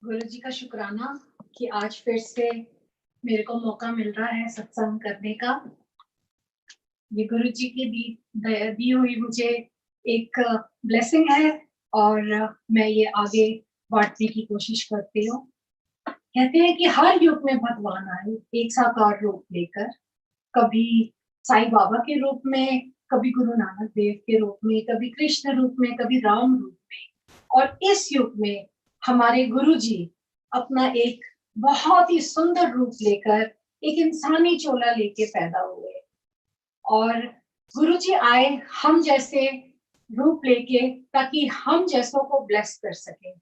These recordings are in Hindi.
गुरु जी का शुक्राना कि आज फिर से मेरे को मौका मिल रहा है सत्संग करने का। ये गुरु जी की दी हुई मुझे एक ब्लेसिंग है और मैं ये आगे बांटने की कोशिश करती हूँ। कहते हैं कि हर युग में भगवान आए एक साकार रूप लेकर, कभी साईं बाबा के रूप में, कभी गुरु नानक देव के रूप में, कभी कृष्ण रूप में, कभी राम रूप में। और इस युग में हमारे गुरु जी अपना एक बहुत ही सुंदर रूप लेकर एक इंसानी चोला लेके पैदा हुए और गुरु जी आए हम जैसे रूप लेके ताकि हम जैसों को ब्लेस कर सके।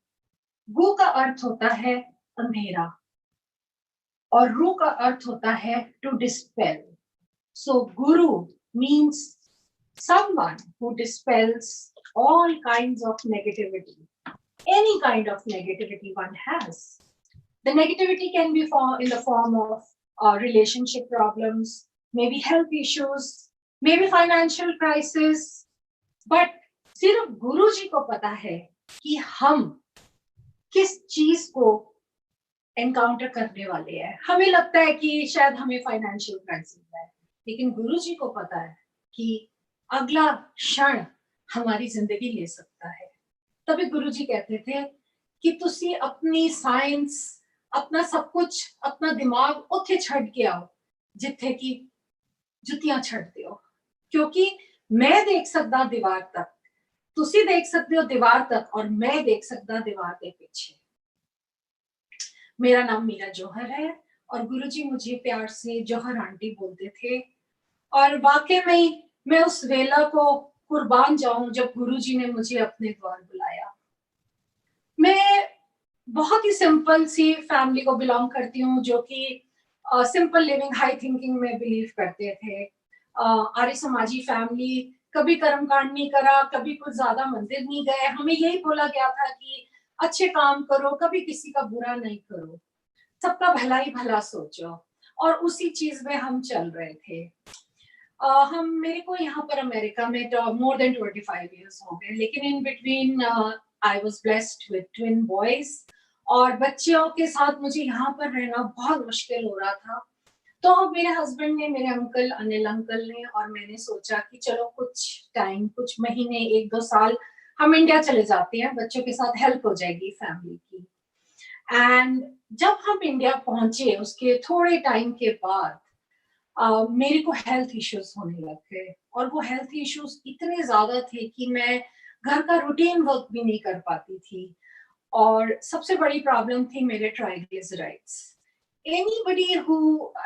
गु का अर्थ होता है अंधेरा और रू का अर्थ होता है to dispel. So guru means someone who dispels all kinds of negativity, any kind of negativity one has. The negativity can be in the form of relationship problems, maybe health issues, maybe financial crisis. But सिर्फ गुरु जी को पता है कि हम किस चीज को एनकाउंटर करने वाले हैं। हमें लगता है कि शायद हमें फाइनेंशियल क्राइसिस है, लेकिन गुरु जी को पता है कि अगला क्षण हमारी जिंदगी ले सकता है। तभी गुरु जी कहते थे कि तुसी अपनी साइंस, अपना सब कुछ, अपना दिमाग उत्थे छड़ के आओ जिथे की जुतियां छड़ते हो, क्योंकि मैं देख सकता दीवार तक, तुसी देख सकते हो दीवार तक और मैं देख सकता दीवार के पीछे। मेरा नाम मीरा जौहर है और गुरुजी मुझे प्यार से जौहर आंटी बोलते थे। और वाकई में मैं उस वेला को कुर्बान जाऊं जब गुरुजी ने मुझे अपने द्वार बुलाया। मैं बहुत ही सिंपल सी फैमिली को बिलोंग करती हूँ जो कि सिंपल लिविंग हाई थिंकिंग में बिलीव करते थे। आर्य समाजी फैमिली, कभी कर्मकांड नहीं करा, कभी कुछ ज्यादा मंदिर नहीं गए। हमें यही बोला गया था कि अच्छे काम करो, कभी किसी का बुरा नहीं करो, सबका भला ही भला सोचो, और उसी चीज में हम चल रहे थे। हम मेरे को यहाँ पर अमेरिका में मोर देन 25 इयर्स हो गए, लेकिन in between I was blessed with twin boys और बच्चियों के साथ मुझे यहाँ पर रहना बहुत मुश्किल हो रहा था। तो मेरे हस्बैंड ने, मेरे अंकल अनिल अंकल ने और मैंने सोचा कि चलो कुछ टाइम, कुछ महीने, 1-2 साल हम इंडिया चले जाते हैं, बच्चों के साथ हेल्प हो जाएगी फैमिली की। एंड जब हम इंडिया पहुंचे उसके थोड़े टाइम के बाद मेरे को हेल्थ इश्यूज होने लग गए और वो हेल्थ इश्यूज इतने ज्यादा थे कि मैं घर का रूटीन वर्क भी नहीं कर पाती थी। और सबसे बड़ी प्रॉब्लम थी मेरे triglycerides. Anybody who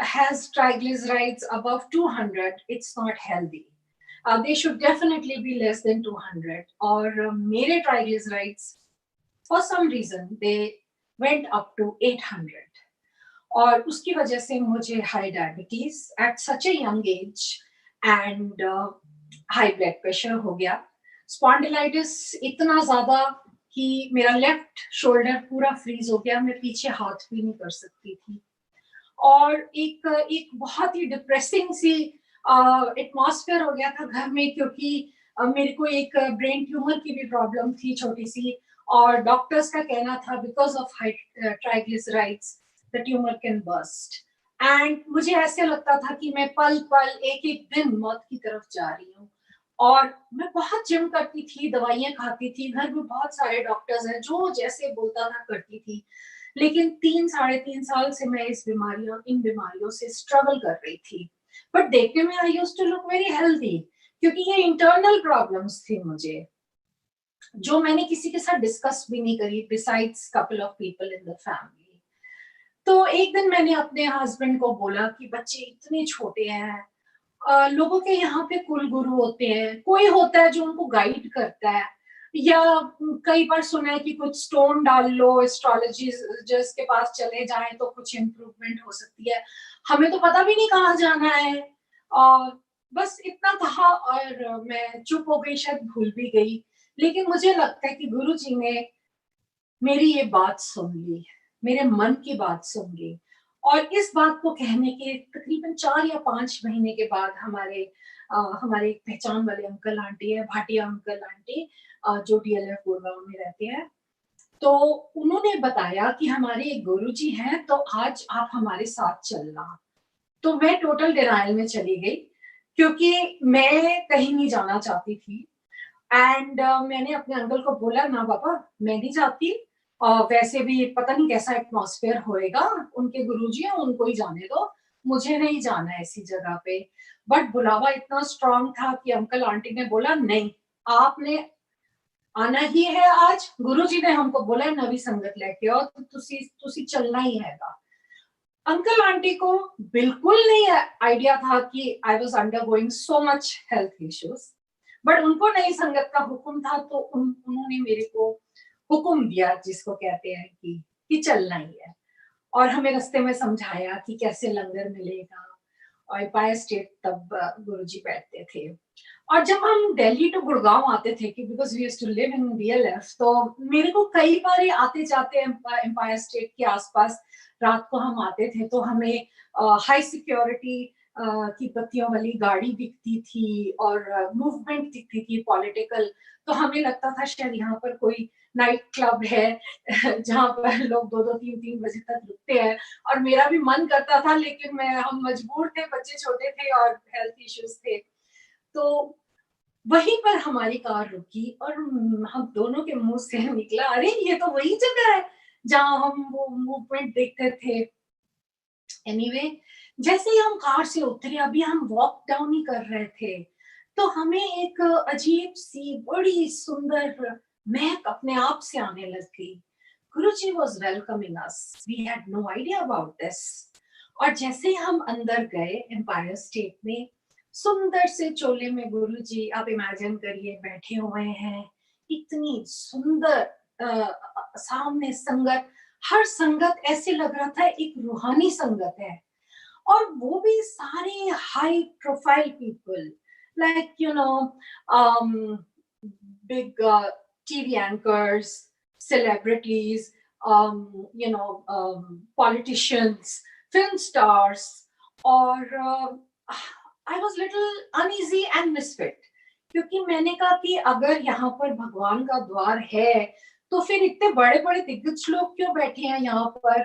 has triglycerides above 200, it's not healthy. They should definitely be less than 200. और मेरे triglycerides, for some reason, they went up to 800. और उसकी वजह से मुझे high diabetes at such a young age and high blood pressure हो गया। स्पॉन्डिलाइटिस इतना ज्यादा कि मेरा लेफ्ट शोल्डर पूरा फ्रीज हो गया, मैं पीछे हाथ भी नहीं कर सकती थी। और एक एक बहुत ही डिप्रेसिंग सी एटमॉस्फेयर हो गया था घर में, क्योंकि मेरे को एक ब्रेन ट्यूमर की भी प्रॉब्लम थी छोटी सी, और डॉक्टर्स का कहना था because of high triglycerides the tumour can burst. And मुझे ऐसे लगता था कि मैं पल पल, एक एक दिन मौत की तरफ जा रही हूँ। और मैं बहुत जिम करती थी, दवाइयां खाती थी, घर में बहुत सारे डॉक्टर्स हैं, जो जैसे बोलता था करती थी। लेकिन 3-3.5 साल से मैं इन बीमारियों से स्ट्रगल कर रही थी। बट देखने में I used to look very healthy, क्योंकि ये इंटरनल प्रॉब्लम्स थी मुझे, जो मैंने किसी के साथ डिस्कस भी नहीं करी besides couple of people in the family. तो एक दिन मैंने अपने हस्बैंड को बोला कि बच्चे इतने छोटे हैं, लोगों के यहाँ पे कुल गुरु होते हैं, कोई होता है जो उनको गाइड करता है, या कई बार सुना है कि कुछ स्टोन डाल लो, एस्ट्रोलॉजिस्ट के पास चले जाएं तो कुछ इम्प्रूवमेंट हो सकती है। हमें तो पता भी नहीं कहाँ जाना है। और बस इतना कहा और मैं चुप हो गई, शायद भूल भी गई। लेकिन मुझे लगता है कि गुरु जी ने मेरी ये बात सुन ली, मेरे मन की बात सुन ली। और इस बात को कहने के तकरीबन 4 या 5 महीने के बाद हमारे एक पहचान वाले अंकल आंटी है, भाटिया अंकल आंटी, जो डीएलएफ गुड़गांव में रहते हैं। तो उन्होंने बताया कि हमारे एक गुरुजी हैं, तो आज आप हमारे साथ चलना। तो मैं टोटल डिनायल में चली गई, क्योंकि मैं कहीं नहीं जाना चाहती थी। एंड मैंने अपने अंकल को बोला, ना पापा मैं नहीं जाती, वैसे भी पता नहीं कैसा एटमॉस्फेयर होएगा, उनके गुरुजी हैं उनको ही जाने दो, मुझे नहीं जाना है ऐसी जगह पे। बट बुलावा इतना स्ट्रांग था कि अंकल आंटी ने बोला नहीं, आपने आना ही है आज, गुरुजी ने हमको बोला है नवी संगत लेके आओ, तो तुसी चलना ही हैगा। अंकल आंटी को बिल्कुल नहीं आइडिया था कि I was undergoing so much health issues, but उनको नई संगत का हुक्म था, तो उन्होंने मेरे को हुक्म दिया, जिसको कहते हैं कि चलना ही है। और हमें रास्ते में समझाया कि कैसे लंगर मिलेगा, और एम्पायर स्टेट तब गुरुजी बैठते थे। और जब हम दिल्ली टू गुड़गांव आते थे, कि because we used to live in DLF, तो मेरे को कई बार आते जाते एम्पायर स्टेट के आसपास रात को हम आते थे, तो हमें हाई सिक्योरिटी की बत्तियों वाली गाड़ी दिखती थी, और मूवमेंट दिखती थी पॉलिटिकल। तो हमें लगता था शायद यहाँ पर कोई नाइट क्लब है जहाँ पर लोग 2-2 3-3 बजे तक रुकते हैं। और मेरा भी मन करता था, लेकिन हम मजबूर थे, बच्चे छोटे थे और हेल्थ इश्यूज थे। तो वहीं पर हमारी कार रुकी, और हम दोनों के मुंह से निकला, अरे ये तो वही जगह है जहाँ हम वो मूवमेंट देखते थे। एनीवे, जैसे ही हम कार से उतरे, अभी हम वॉक डाउन ही कर रहे थे, तो हमें एक अजीब सी बड़ी सुंदर महक अपने आप से आने लग गई। Guruji was welcoming us, we had no idea about this. और जैसे ही हम अंदर गए एम्पायर स्टेट में, सुंदर से चोले में गुरुजी, आप इमेजिन करिए, बैठे हुए हैं। इतनी सुंदर सामने संगत, हर संगत ऐसे लग रहा था एक रूहानी संगत है। और वो भी सारे high profile people, like big TV anchors, celebrities, politicians, film stars, और I was little uneasy and misfit, क्योंकि मैंने कहा कि अगर यहाँ पर भगवान का द्वार है, तो फिर इतने बड़े बड़े दिग्गज लोग क्यों बैठे हैं यहाँ पर,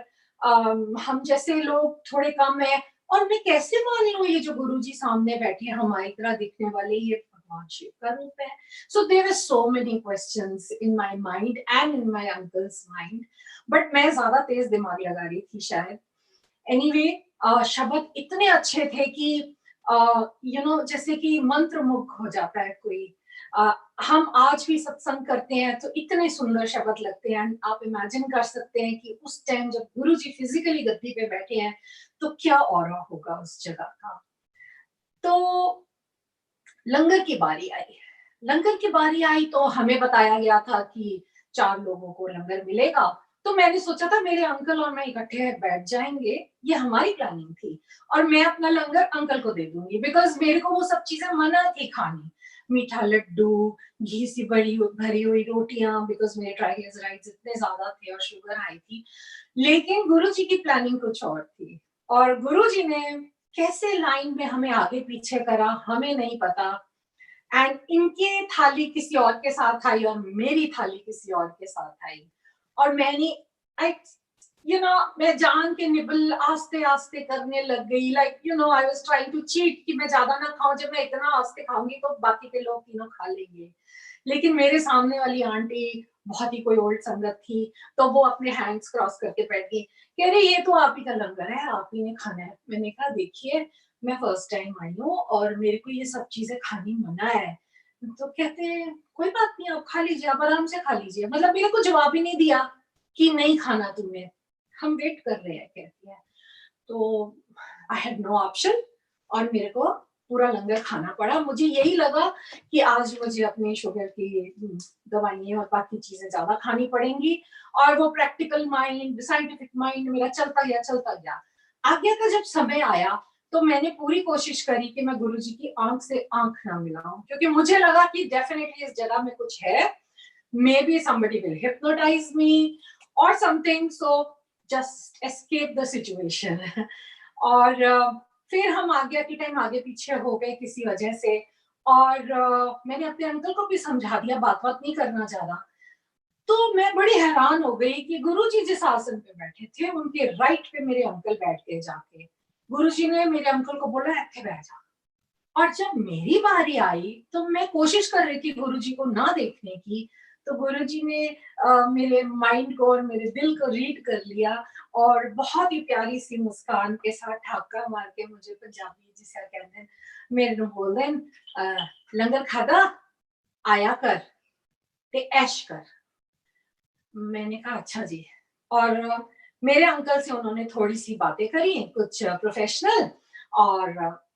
हम जैसे लोग थोड़े कम है। और मैं कैसे मान लूं ये जो गुरुजी सामने बैठे हैं हमारी तरह दिखने वाले, ये भगवान शिव का रूप है। So there were so many questions in my mind and in my uncle's mind, but मैं ज्यादा तेज दिमाग लगा रही थी शायद। Anyway, शब्द इतने अच्छे थे कि जैसे कि मंत्र मुग्ध हो जाता है कोई। हम आज भी सत्संग करते हैं तो इतने सुंदर शब्द लगते हैं। आप इमेजिन कर सकते हैं कि उस टाइम जब गुरुजी फिजिकली गद्दी पे बैठे हैं, तो क्या ऑरा होगा उस जगह का। तो लंगर की बारी आई। लंगर की बारी आई तो हमें बताया गया था कि 4 लोगों को लंगर मिलेगा। तो मैंने सोचा था मेरे अंकल और मैं इकट्ठे बैठ जाएंगे, ये हमारी प्लानिंग थी। और मैं अपना लंगर अंकल को दे दूंगी, बिकॉज मेरे को वो सब चीजें मना थी खानी। मीठा लड्डू, घी से भरी हुई रोटियां, बिकॉज मेरे ट्राइग्लिसराइड्स इतने ज्यादा थे और शुगर हाई थी। लेकिन गुरुजी की प्लानिंग कुछ और थी, और गुरुजी ने कैसे लाइन में हमें आगे पीछे करा हमें नहीं पता। एंड इनकी थाली किसी और के साथ आई और मेरी थाली किसी और के साथ आई। और मैंने आई मैं जान के निबल आस्ते आस्ते करने लग गई, like I was trying to cheat कि मैं ज्यादा ना खाऊं, जब मैं इतना आस्ते खाऊंगी तो बाकी के लोग तीनों खा लेंगे। लेकिन मेरे सामने वाली आंटी बहुत ही कोई ओल्ड संगत थी, तो वो अपने हैंड्स क्रॉस करके बैठ गई, कह रही ये तो आप ही का लंगर है, आप ही ने खाना है। मैंने कहा देखिए, मैं फर्स्ट टाइम आई हूँ और मेरे को ये सब चीजें खानी मना है। तो कहते हैं कोई बात नहीं, आप खा लीजिए, आप आराम से खा लीजिए। मतलब मेरे को जवाब ही नहीं दिया कि नहीं खाना तुम्हें, हम वेट कर रहे हैं, कहती है। तो आई हैड नो ऑप्शन, और मेरे को पूरा लंगर खाना पड़ा। मुझे यही लगा कि आज मुझे अपनी शुगर की दवाइयाँ और बाकी चीजें ज्यादा खानी पड़ेंगी, और वो प्रैक्टिकल माइंड, साइंटिफिक माइंड मेरा चलता गया। आगे का जब समय आया, तो मैंने पूरी कोशिश करी कि मैं गुरुजी की आंख से आंख ना मिलाऊं, क्योंकि मुझे लगा कि डेफिनेटली इस जगह में कुछ है, may be somebody will hypnotize me or something, so just escape the situation। और फिर हम आगे के टाइम आगे पीछे हो गए किसी वजह से, और मैंने अपने अंकल को भी समझा दिया, बात नहीं करना चाह रहा। तो मैं बड़ी हैरान हो गई कि गुरुजी जिस आसन पे बैठे थे उनके राइट पे मेरे अंकल बैठ गए जाके। गुरुजी ने मेरे अंकल को बोला ऐथे बैठ जा। और जब मेरी बारी आई तो मैं कोशिश कर रही थी गुरुजी को ना देखने की, तो गुरुजी ने मेरे माइंड को और मेरे दिल को रीड कर लिया और बहुत ही प्यारी सी मुस्कान के साथ ठाका मार के मुझे पंजाबी जिसे कहते हैं मेरे को बोल दें लंगर खादा आया कर ते ऐश कर। मैंने कहा अच्छा जी। और मेरे अंकल से उन्होंने थोड़ी सी बातें करी कुछ प्रोफेशनल और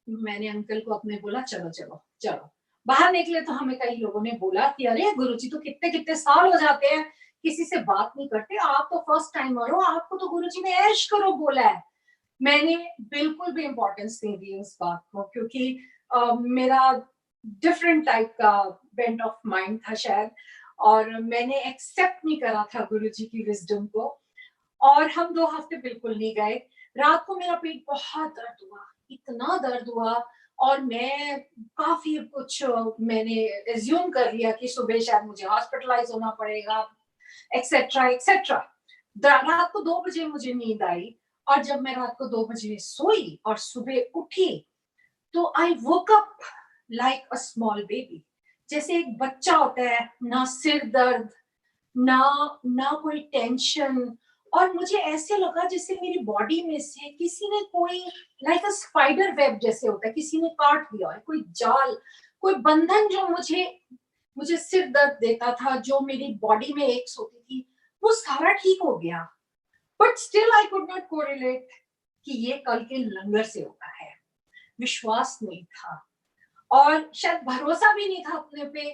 मैंने अंकल को अपने बोला चलो चलो चलो। बाहर निकले तो हमें कई लोगों ने बोला कि अरे गुरुजी तो कितने कितने साल हो जाते हैं किसी से बात नहीं करते, आप तो फर्स्ट टाइमर हो, आपको तो गुरुजी ने ऐश करो बोला है। मैंने बिल्कुल भी इम्पोर्टेंस नहीं दी उस बात को क्योंकि मेरा डिफरेंट टाइप का बेंट ऑफ माइंड था शायद, और मैंने एक्सेप्ट नहीं करा था गुरुजी की विजडम को। और हम 2 हफ्ते बिल्कुल नहीं गए। रात को मेरा पेट बहुत दर्द हुआ, इतना दर्द हुआ और मैं काफ़ी कुछ मैंने एज़्यूम कर लिया कि सुबह शायद मुझे हॉस्पिटलाइज़ होना पड़ेगा, एक्सेट्रा, एक्सेट्रा। रात को 2 बजे मुझे नींद आई और जब मैं रात को 2 बजे सोई और सुबह उठी, तो I woke up like a small baby. जैसे एक बच्चा होता है, ना सिर दर्द, ना ना कोई टेंशन, और मुझे ऐसे लगा जैसे मेरी बॉडी में से किसी ने कोई लाइक अ स्पाइडर वेब जैसे होता है किसी ने काट दिया है, कोई जाल, कोई बंधन जो मुझे मुझे सिर दर्द देता था, जो मेरी बॉडी में एक्स होती थी, वो सारा ठीक हो गया। But still I could not correlate कि ये कल के लंगर से होता है। विश्वास नहीं था और शायद भरोसा भी नहीं था अपने पे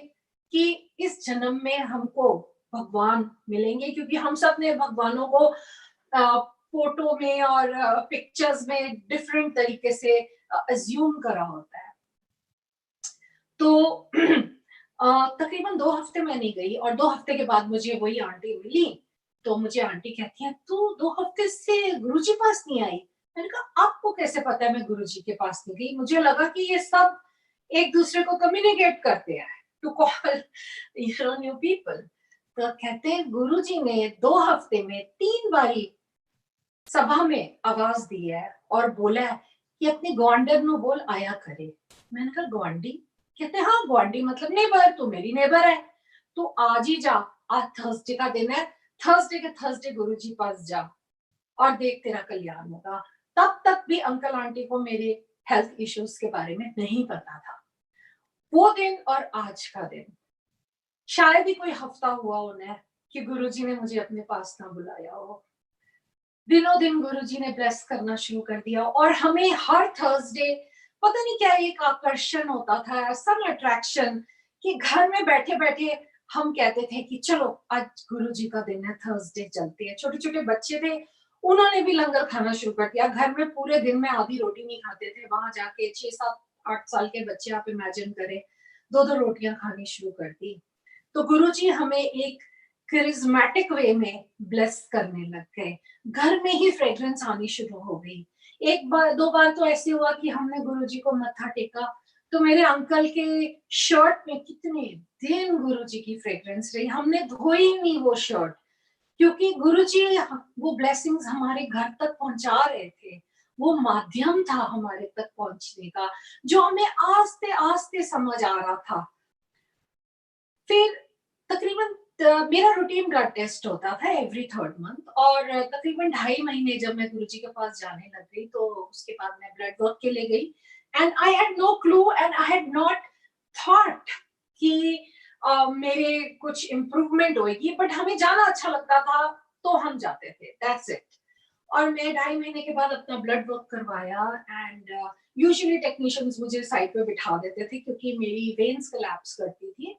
कि इस जन्म में हमको भगवान मिलेंगे, क्योंकि हम सब ने भगवानों को फोटो में और पिक्चर्स में डिफरेंट तरीके से अज्यूम करा होता है। तो तकरीबन 2 हफ्ते मैं नहीं गई और 2 हफ्ते के बाद मुझे वही आंटी मिली। तो मुझे आंटी कहती हैं तू 2 हफ्ते से गुरुजी पास नहीं आई। मैंने कहा आपको कैसे पता है मैं गुरुजी के पास नहीं गई? मुझे लगा कि ये सब एक दूसरे को कम्युनिकेट करते हैं टू कॉल न्यू पीपल। तो कहते हैं गुरुजी ने 2 हफ्ते में 3 बारी सभा में आवाज दी है और बोला है कि अपनी ग्वांडर नु बोल आया करे। मैंने कहा ग्वांडी? कहते हाँ ग्वांडी मतलब नेबर, तू मेरी नेबर है, तू आज ही जा, आज थर्सडे का दिन है, थर्सडे के थर्सडे गुरुजी पास जा और देख तेरा कल्याण होगा। तब तक भी अंकल आंटी को मेरे हेल्थ इश्यूज के बारे में नहीं पता था। वो दिन और आज का दिन शायद ही कोई हफ्ता हुआ उन्हें कि गुरुजी ने मुझे अपने पास ना बुलाया हो। दिनों दिन गुरुजी ने ब्लेस करना शुरू कर दिया और हमें हर थर्सडे पता नहीं क्या एक आकर्षण होता था, सम अट्रैक्शन, कि घर में बैठे बैठे हम कहते थे कि चलो आज गुरुजी का दिन है, थर्सडे चलते हैं। छोटे छोटे बच्चे थे, उन्होंने भी लंगर खाना शुरू कर दिया। घर में पूरे दिन में आधी रोटी नहीं खाते थे, वहां जाके 6, 7, 8 साल के बच्चे आप इमेजिन करें 2-2 रोटियां खानी शुरू कर दी। तो गुरुजी हमें एक करिज्मेटिक वे में ब्लेस करने लग गए। घर में ही फ्रेग्रेंस आनी शुरू हो गई। एक बार 2 बार तो ऐसे हुआ कि हमने गुरुजी को मत्था टेका, तो मेरे अंकल के शर्ट में कितने दिन गुरुजी की फ्रेग्रेंस रही। हमने धोई नहीं वो शर्ट, क्योंकि गुरुजी वो ब्लेसिंग्स हमारे घर तक पहुंचा रहे थे। वो माध्यम था हमारे तक पहुंचने का, जो हमें आस्ते-आस्ते समझ आ रहा था। फिर तकरीबन मेरा रूटीन ब्लड टेस्ट होता था एवरी 3rd मंथ, और तकरीबन 2.5 महीने जब मैं गुरुजी के पास जाने लग गई तो उसके बाद मैं ब्लड वर्क के लिए गई। And I had no clue and I had not thought कि मेरे कुछ इम्प्रूवमेंट होएगी, बट हमें जाना अच्छा लगता था तो हम जाते थे, दैट्स इट। और मैं 2.5 महीने के बाद अपना ब्लड वर्क करवाया एंड यूजुअली टेक्नीशियंस मुझे साइड पे बिठा देते थे क्योंकि मेरी वेन्स कोलैप्स करती थी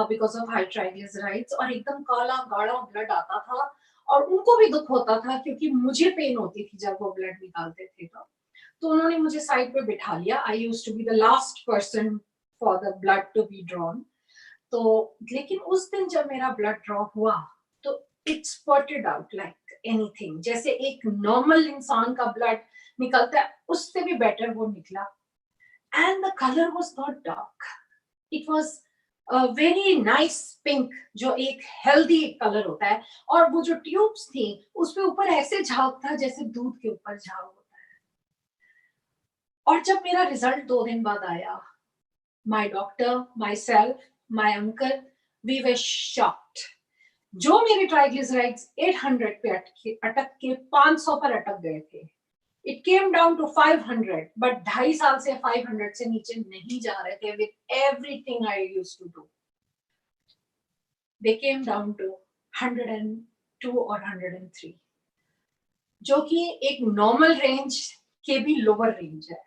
बिकॉज ऑफ हाई ट्राइग्लिसराइड्स, और एकदम काला गाढ़ा ब्लड आता था और उनको भी दुख होता था क्योंकि मुझे पेन होती थी जब वो ब्लड निकालते थे। तो उन्होंने मुझे साइड पे बिठा लिया। I used to be the last person for the blood to be drawn. तो लेकिन उस दिन जब मेरा ब्लड ड्रॉ हुआ तो it spotted out like anything, जैसे एक नॉर्मल इंसान का ब्लड निकलता है उससे भी बेटर वो निकला। And the colour was not dark, it was very nice pink, जो एक हेल्दी कलर होता है, और वो जो ट्यूब्स थी उस पे ऊपर ऐसे झाग था जैसे दूध के ऊपर झाग होता है। और जब मेरा रिजल्ट 2 दिन बाद आया, my doctor, myself, my uncle, we were shocked. जो मेरे ट्राइग्लिसराइड्स 800 पे अटक के 500 पर अटक गए थे, it came down to 500, but 2.5 साल से 500 से नीचे नहीं जा रहे थे with everything I used to do. They came down to 102 और 103, जो कि एक नॉर्मल रेंज के भी लोअर रेंज है।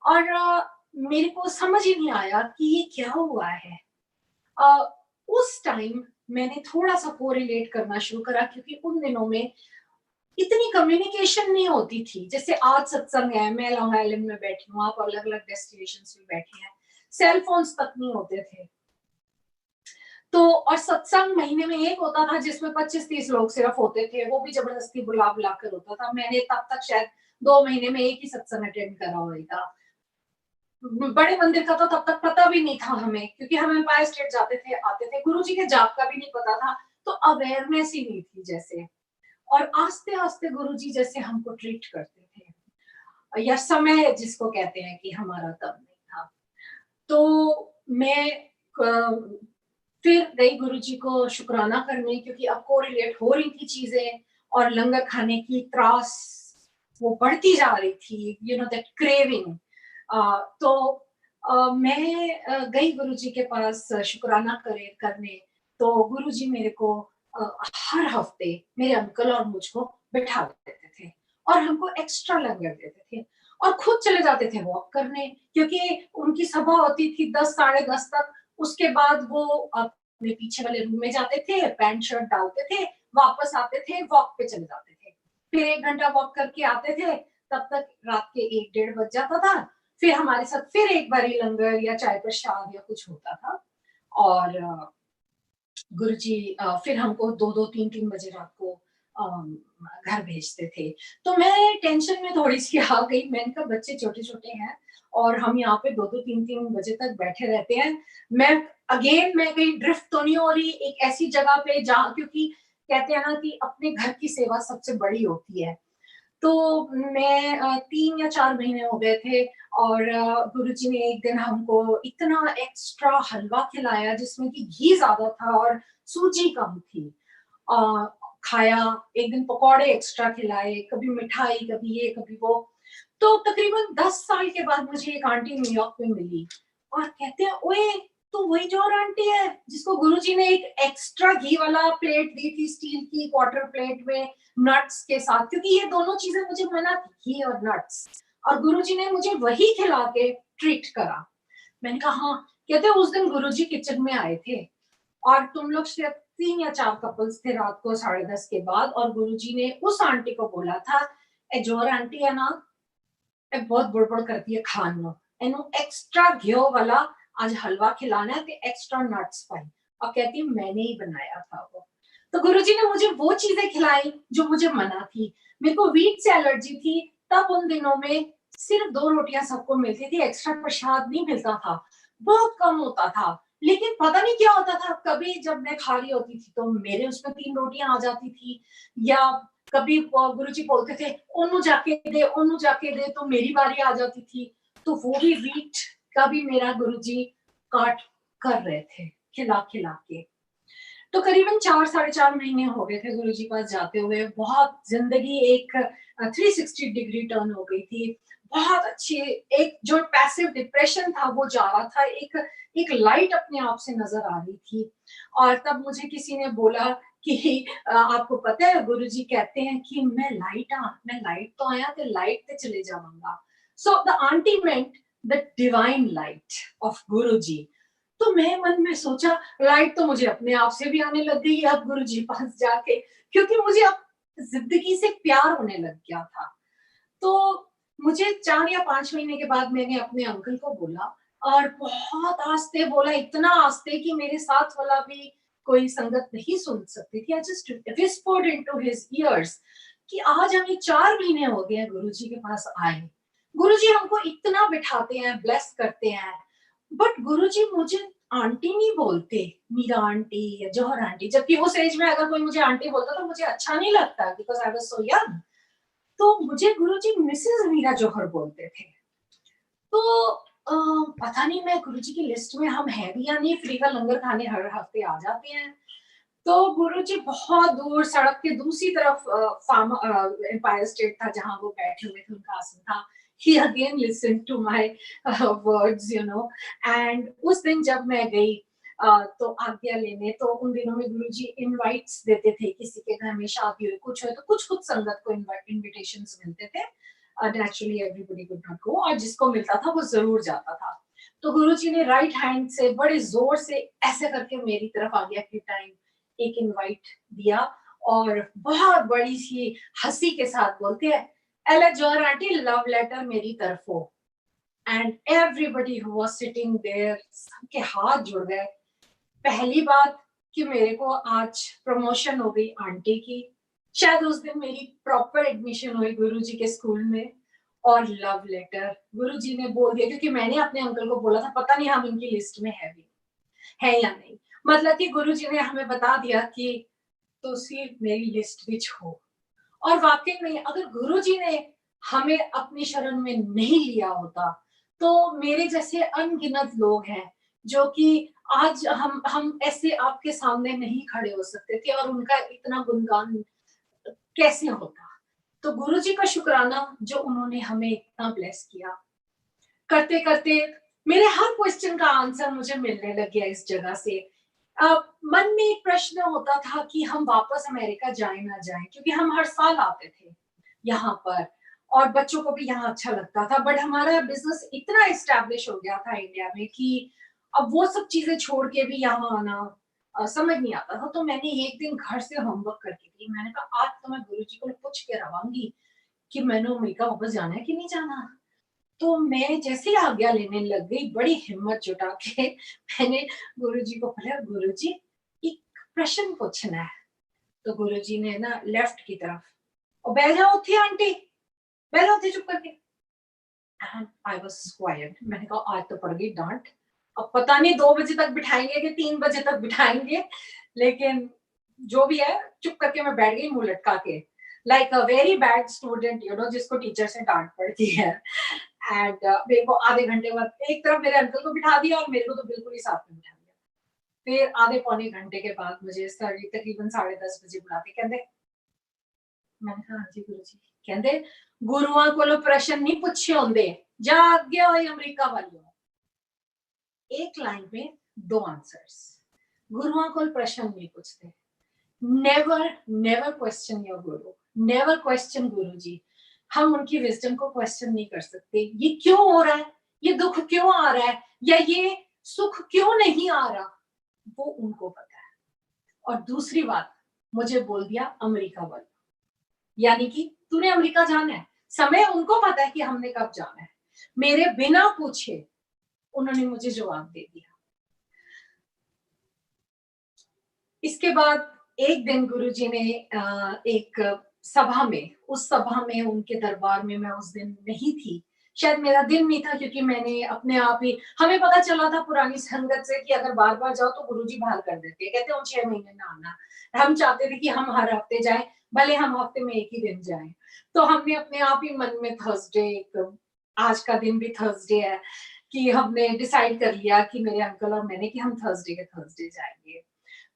और मेरे को समझ ही नहीं आया कि ये क्या हुआ है। uh, उस टाइम मैंने थोड़ा सा कोरिलेट करना शुरू करा, क्योंकि उन दिनों में इतनी कम्युनिकेशन नहीं होती थी। जैसे आज सत्संग है, मैं लॉन्ग आइलैंड में बैठी हूँ, आप अलग अलग डेस्टिनेशन में बैठे हैं, सेल फोन्स तक नहीं होते थे। तो और सत्संग महीने में एक होता था जिसमें 25-30 लोग सिर्फ होते थे, वो भी जबरदस्ती बुला बुला कर होता था। मैंने तब तक शायद 2 महीने में एक ही सत्संग अटेंड करा होगा। बड़े मंदिर का तो तब तक पता भी नहीं था हमें, क्योंकि हम एम्पायर स्टेट जाते थे आते थे, गुरु जी के जाप का भी नहीं पता था, तो अवेयरनेस ही नहीं थी जैसे। और आस्ते आस्ते गुरु जी जैसे हमको ट्रीट करते थे, या समय जिसको कहते हैं कि हमारा तब नहीं था। तो मैं फिर गई गुरुजी को शुक्राना करने, क्योंकि अब कोरिलेट हो रही थी चीजें, और लंगर खाने की त्रास वो बढ़ती जा रही थी, यू नो दैट क्रेविंग। तो मैं गई गुरुजी के पास शुक्राना करने। तो गुरुजी मेरे को हर हफ्ते मेरे अंकल और मुझको बिठा देते थे, और हमको एक्स्ट्रा लंगर देते थे, और खुद चले जाते थे वॉक करने, क्योंकि उनकी सभा होती थी 10 साढ़े 10 तक। उसके बाद वो अपने पीछे वाले रूम में जाते थे, पैंट शर्ट डालते थे, वापस आते थे, वॉक पे चले जाते थे, फिर 1 घंटा वॉक करके आते थे, तब तक रात के 1 डेढ़ बज जाता था। फिर हमारे साथ फिर एक बारी लंगर या चाय प्रसाद या कुछ होता था। और गुरुजी फिर हमको 2-2 3-3 बजे रात को घर भेजते थे। तो मैं टेंशन में थोड़ी-सी आ गई, मैंने कहा बच्चे छोटे-छोटे हैं और हम यहाँ पे 2-2 3-3 बजे तक बैठे रहते हैं। मैं कहीं ड्रिफ्ट तो नहीं हो रही एक ऐसी जगह पे जहाँ, क्योंकि कहते हैं ना कि अपने घर की सेवा सबसे बड़ी होती है। तो मैं 3 या 4 महीने हो गए थे, और गुरुजी ने एक दिन हमको इतना एक्स्ट्रा हलवा खिलाया जिसमें कि घी ज़्यादा था और सूजी कम थी। अ, खाया, एक दिन पकौड़े एक्स्ट्रा खिलाए, कभी मिठाई, कभी ये, कभी वो। तो तकरीबन 10 साल के बाद मुझे एक आंटी न्यूयॉर्क में मिली, और कहते हैं, "ओए, तू वही जौहर आंटी है जिसको गुरुजी ने एक एक्स्ट्रा घी वाला प्लेट दी थी, स्टील की क्वार्टर प्लेट में नट्स के साथ, क्योंकि ये दोनों चीजें मुझे मना थी, घी और नट्स, और गुरुजी ने मुझे वही खिला के ट्रीट करा।" मैंने कहा, हाँ। कहते उस दिन गुरुजी किचन में आए थे, और तुम लोग सिर्फ 3 या 4 कपल्स थे रात को 10:30 के बाद, और गुरुजी ने उस आंटी को बोला था, ए जौहर आंटी है ना, ए बहुत बुड़बुड़ करती है खान नो, एनु एक्स्ट्रा घ्यो वाला आज हलवा खिलाना है, ते एक्स्ट्रा नट्स पाई। और कहती मैंने ही बनाया था वो। तो गुरुजी ने मुझे वो चीजें खिलाई जो मुझे मना थी। मेरे को व्हीट से एलर्जी थी, तब उन दिनों में सिर्फ 2 रोटियां सबको मिलती थी, एक्स्ट्रा प्रसाद नहीं मिलता था, बहुत कम होता था। लेकिन पता नहीं क्या होता था, कभी जब मैं खा रही होती थी तो मेरे उसमें 3 रोटियां आ जाती थी, या कभी गुरुजी बोलते थे, "ओनू जाके दे, ओनू जाके दे", तो मेरी बारी आ जाती थी। तो वो भी व्हीट का भी मेरा गुरुजी काट कर रहे थे, खिला-खिला के। तो करीबन 4 साढ़े 4 महीने हो गए थे गुरुजी के पास जाते हुए। बहुत ज़िंदगी एक 360 डिग्री टर्न हो गई थी। बहुत अच्छी, एक जो पैसिव डिप्रेशन था वो जा रहा था, एक एक लाइट अपने आप से नज़र आ रही थी। और तब मुझे किसी ने बोला कि आपको पता है गुरुजी कहते हैं कि मैं लाइट तो आया ते लाइट ते चले जाऊँगा। So the aunty meant the divine light of Guruji. तो मैं मन में सोचा, लाइट तो मुझे अपने आप से भी आने लग गई है अब गुरुजी पास जाके, क्योंकि मुझे अब जिंदगी से प्यार होने लग गया था। तो मुझे 4 या 5 महीने के बाद मैंने अपने अंकल को बोला, और बहुत आस्ते बोला, इतना आस्ते कि मेरे साथ वाला भी कोई संगत नहीं सुन सकती थी। I just whispered into his years कि आज हमें 4 महीने हो गए हैं गुरुजी के पास आए। गुरुजी हमको इतना बिठाते हैं, ब्लेस करते हैं, बट गुरुजी मुझे आंटी नहीं बोलते, मीरा आंटी या जौहर आंटी, जबकि उस एज में अगर कोई मुझे आंटी बोलता तो मुझे अच्छा नहीं लगता, because I was so young. तो मुझे गुरुजी मिसेस मीरा जौहर बोलते थे। तो पता नहीं मैं गुरुजी की लिस्ट में हम हैं भी या नहीं, फ्री का लंगर खाने हर हफ्ते आ जाते हैं। तो गुरुजी बहुत दूर सड़क के दूसरी तरफ फार्म एम्पायर स्टेट था जहां वो बैठे हुए थे, उनका आसन था। He again listen to my words, you know. And उस दिन जब मैं गई तो आज्ञा लेने, तो उन दिनों में गुरुजी इनवाइट्स देते थे, किसी के घर में शादी हुई कुछ हो तो कुछ कुछ संगत को इनविटेशंस मिलते थे। Naturally everybody could not go, और जिसको मिलता था वो जरूर जाता था। तो गुरुजी ने राइट हैंड से बड़े जोर से ऐसे करके मेरी तरफ आज्ञा के टाइम एक इनवाइट दिया, और बहुत बड़ी सी हंसी के साथ बोलते हैं, एला जौहर आंटी लव लेटर मेरी तरफों। And everybody who was sitting there, सबके हाथ जुड़ गए। पहली बात कि मेरे को आज प्रमोशन हो गई आंटी की, शायद उस दिन मेरी प्रॉपर एडमिशन हुई गुरुजी के स्कूल में। और लव लेटर गुरुजी ने बोल दिया, क्योंकि मैंने अपने अंकल को बोला था पता नहीं हम इनकी लिस्ट में है भी है या नहीं। मतलब कि गुरुजी ने हमें बता दिया कि तुसी मेरी लिस्ट विच हो। और वाकई में अगर गुरुजी ने हमें अपनी शरण में नहीं लिया होता, तो मेरे जैसे अनगिनत लोग हैं जो कि आज हम ऐसे आपके सामने नहीं खड़े हो सकते थे, और उनका इतना गुणगान कैसे होता। तो गुरुजी का शुक्राना जो उन्होंने हमें इतना ब्लेस किया। करते करते मेरे हर क्वेश्चन का आंसर मुझे मिलने लग गया इस जगह से। मन में एक प्रश्न होता था कि हम वापस अमेरिका जाए ना जाए, क्योंकि हम हर साल आते थे यहाँ पर, और बच्चों को भी यहाँ अच्छा लगता था। बट हमारा बिजनेस इतना एस्टेब्लिश हो गया था इंडिया में कि अब वो सब चीजें छोड़ के भी यहाँ आना समझ नहीं आता था। तो मैंने एक दिन घर से होमवर्क करके दी, मैंने कहा आज तो मैं गुरुजी को पूछ के रवांगी कि मैंने अमेरिका वापस जाना है कि नहीं जाना। तो मैं जैसे ही आज्ञा लेने लग गई, बड़ी हिम्मत जुटा के मैंने गुरुजी को बोला, गुरुजी एक प्रश्न पूछना है। तो गुरुजी ने ना लेफ्ट की तरफ, और बैठ जाओ थी आंटी, बैठ जाओ थी चुप करके। And I was quite. मैंने कहा आज तो पड़ गई डांट, अब पता नहीं 2 बजे तक बिठाएंगे कि 3 बजे तक बिठाएंगे, लेकिन जो भी है चुप करके मैं बैठ गई मुंह लटका के, like a very bad student, you know, जिसको टीचर से डांट पड़ती है। एंड मेरे को आधे घंटे बाद एक तरफ मेरे अंकल को बिठा दिया और मेरे को तो बिल्कुल ही साथ में बिठा दिया। फिर आधे पौने घंटे के बाद मुझे तकरीबन 10:30 बजे बुलाते, कहते, मैंने कहा हाँ जी गुरु जी। कहते गुरुआ को प्रश्न नहीं पूछे होंगे, जा आगे हो अमरीका वाली। एक लाइन में 2 आंसर्स। गुरुआ को प्रश्न नहीं पूछते। Never never question your Guru, never question गुरु जी। हम उनकी विजडम को क्वेश्चन नहीं कर सकते। ये क्यों हो रहा है, ये दुख क्यों आ रहा है, या ये सुख क्यों नहीं आ रहा, वो उनको पता है। और दूसरी बात, मुझे बोल दिया अमेरिका वाला, यानी कि तूने अमेरिका जाना है, समय उनको पता है कि हमने कब जाना है। मेरे बिना पूछे उन्होंने मुझे जवाब दे दिया। इसके बाद एक दिन गुरुजी ने एक सभा में, उस सभा में उनके दरबार में मैं उस दिन नहीं थी, शायद मेरा दिन नहीं था, क्योंकि मैंने अपने आप ही, हमें पता चला था पुरानी संगत से कि अगर बार बार जाओ तो गुरुजी बाहर कर देते हैं, कहते हैं 6 महीने ना आना। हम चाहते थे कि हम हर हफ्ते जाएं, भले हम हफ्ते में एक ही दिन जाएं। तो हमने अपने आप ही मन में थर्सडे, आज का दिन भी थर्सडे है, कि हमने डिसाइड कर लिया कि मेरे अंकल और मैंने कि हम थर्सडे के थर्सडे जाएंगे।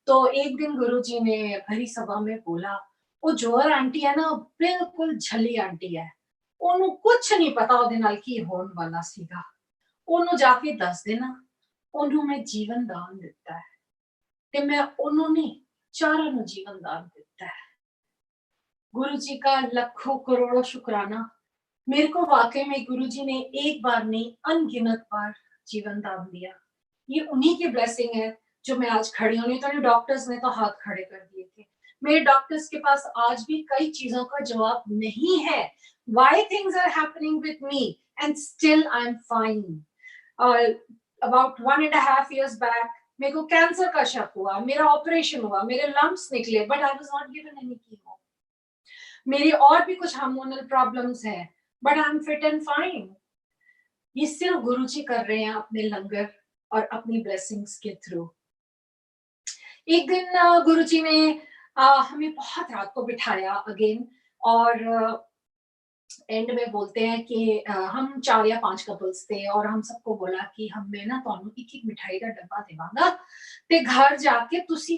तो एक दिन गुरुजी ने भरी सभा में बोला, वो जोहर आंटी है ना, बिल्कुल झली आंटी है, ओनू कुछ नहीं पता ओदे नाल की होने वाला सीगा, ओनू जाके दस देना, ओनू मैं जीवन दान दिता है, ते मैं ओनू नहीं, चारों नु जीवन दान दिता है। गुरुजी का लाखों करोड़ों शुक्राना। मेरे को वाकई में गुरुजी ने एक बार नहीं अनगिनत बार जीवन दान दिया। ये उन्हीं की ब्लेसिंग है जो मैं आज खड़ी हूँ, नहीं तो डॉक्टर्स ने तो हाथ खड़े कर दिए थे। मेरे डॉक्टर्स के पास आज भी कई चीजों का जवाब नहीं है। Why things are happening with me and still I'm fine. About 1.5 years back, मेरे को कैंसर का शक हुआ, मेरा ऑपरेशन हुआ, मेरे लम्प्स निकले, but I was not given any chemo. मेरी और भी कुछ हार्मोनल प्रॉब्लम्स हैं, but I am fit and fine. ये सिर्फ गुरुजी कर रहे हैं अपने लंगर, और अपनी ब्लेसिंग्स के थ्रू। एक दिन गुरुजी ने हमें बहुत रात को बिठाया अगेन, और एंड में बोलते हैं कि हम 4 या 5 कपल्स थे और हम सबको बोला कि हमें ना ਤੁਹਾਨੂੰ ਇੱਕ ਇੱਕ ਮਿਠਾਈ ਦਾ ਡੱਬਾ ਦੇਵਾਂਗਾ ਤੇ घर जाके तुसी